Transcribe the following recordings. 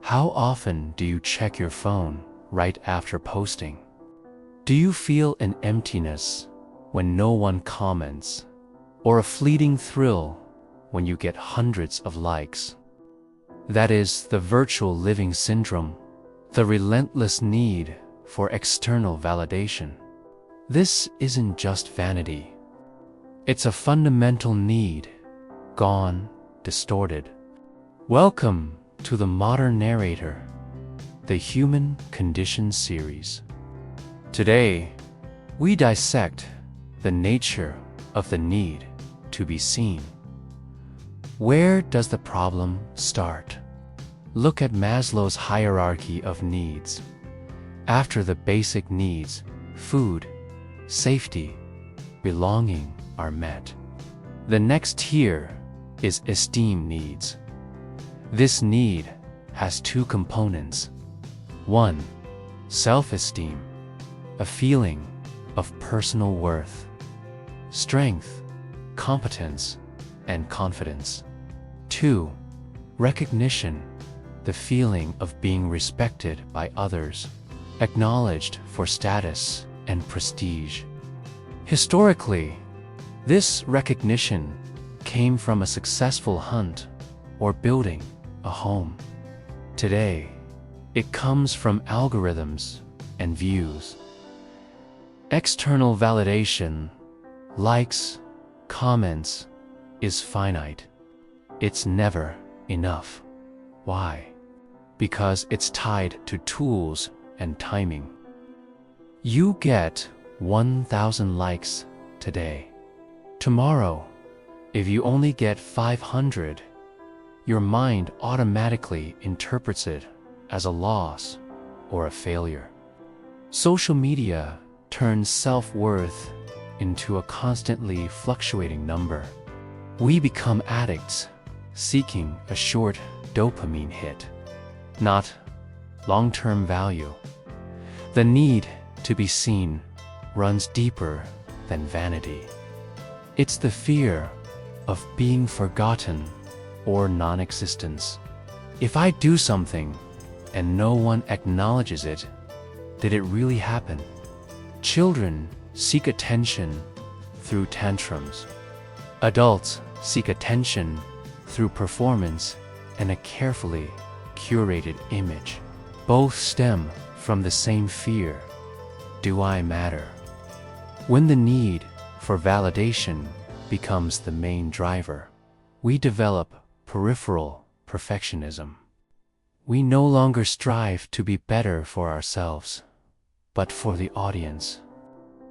How often do you check your phone right after posting? Do you feel an emptiness when no one comments, or a fleeting thrill when you get hundreds of likes? That is the virtual living syndrome, the relentless need for external validation. This isn't just vanity. It's a fundamental need, gone distorted. Welcome to the Modern Narrator, the Human Condition series. Today, we dissect the nature of the need to be seen. Where does the problem start? Look at Maslow's hierarchy of needs. After the basic needs, food, safety, belonging are met, the next tier is esteem needs. This need has two components. One, self-esteem, a feeling of personal worth, strength, competence, and confidence. Two, recognition, the feeling of being respected by others, acknowledged for status and prestige. Historically, this recognition came from a successful hunt or building a home. Today, it comes from algorithms and views. External validation, likes, comments, is finite. It's never enough. Why? Because it's tied to tools and timing. You get 1,000 likes today. Tomorrow, if you only get 500, your mind automatically interprets it as a loss or a failure. Social media turns self-worth into a constantly fluctuating number. We become addicts, seeking a short dopamine hit, not long-term value. The need to be seen runs deeper than vanity. It's the fear of being forgotten or non-existence. If I do something and no one acknowledges it, did it really happen? Children seek attention through tantrums. Adults seek attention through performance and a carefully curated image. Both stem from the same fear. Do I matter? When the need for validation becomes the main driver, we develop peripheral perfectionism. We no longer strive to be better for ourselves, but for the audience.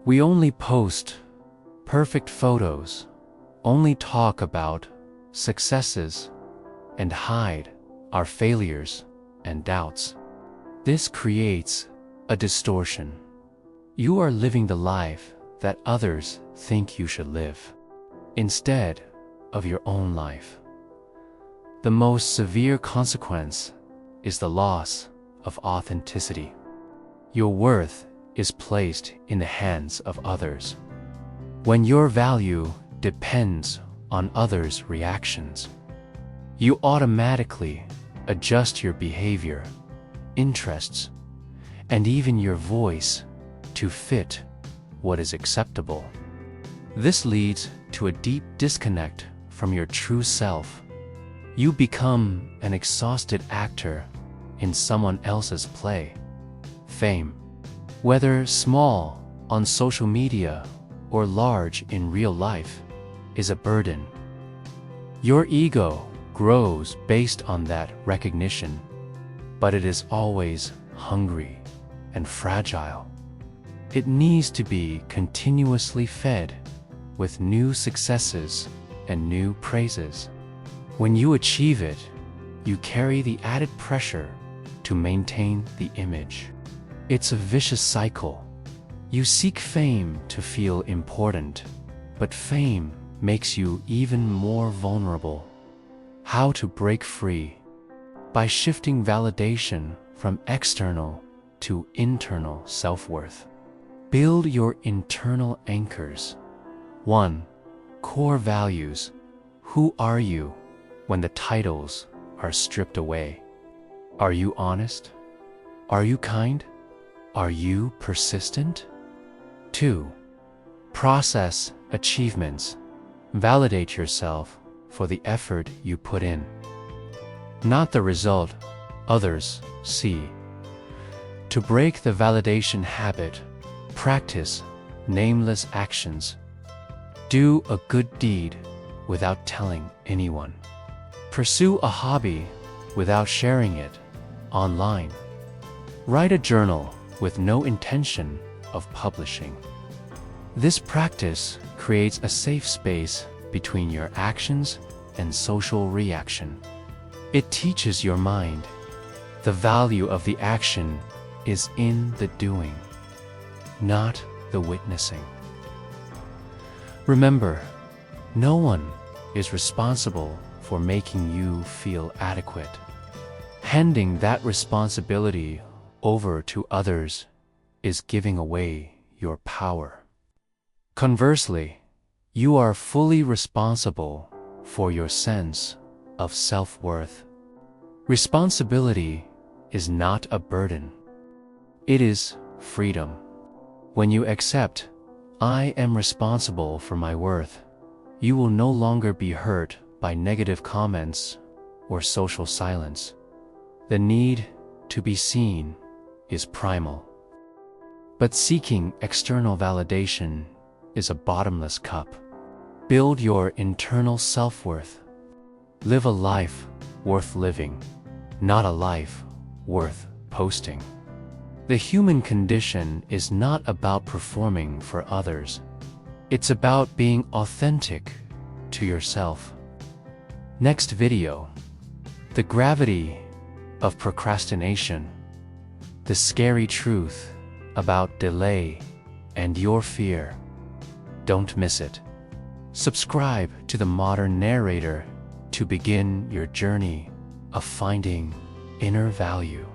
We only post perfect photos, only talk about successes, and hide our failures and doubts. This creates a distortion. You are living the life that others think you should live, instead of your own life. The most severe consequence is the loss of authenticity. Your worth is placed in the hands of others. When your value depends on others' reactions, you automatically adjust your behavior, interests, and even your voice to fit what is acceptable. This leads to a deep disconnect from your true self. You become an exhausted actor in someone else's play. Fame, whether small on social media or large in real life, is a burden. Your ego grows based on that recognition, but it is always hungry and fragile. It needs to be continuously fed with new successes and new praises. When you achieve it, you carry the added pressure to maintain the image. It's a vicious cycle. You seek fame to feel important, but fame makes you even more vulnerable. How to break free? By shifting validation from external to internal self-worth. Build your internal anchors. 1. Core values. Who are you when the titles are stripped away? Are you honest? Are you kind? Are you persistent? 2. Process achievements. Validate yourself for the effort you put in, not the result others see. To break the validation habit, practice nameless actions. Do a good deed without telling anyone. Pursue a hobby without sharing it online. Write a journal with no intention of publishing. This practice creates a safe space between your actions and social reaction. It teaches your mind the value of the action is in the doing, not the witnessing. Remember, no one is responsible for making you feel adequate. Handing that responsibility over to others is giving away your power. Conversely, you are fully responsible for your sense of self-worth. Responsibility is not a burden. It is freedom. When you accept, I am responsible for my worth, you will no longer be hurt by negative comments or social silence. The need to be seen is primal. But seeking external validation is a bottomless cup. Build your internal self-worth. Live a life worth living, not a life worth posting. The human condition is not about performing for others. It's about being authentic to yourself. Next video: the gravity of procrastination, the scary truth about delay and your fear. Don't miss it. Subscribe to the Modern Narrator to begin your journey of finding inner value.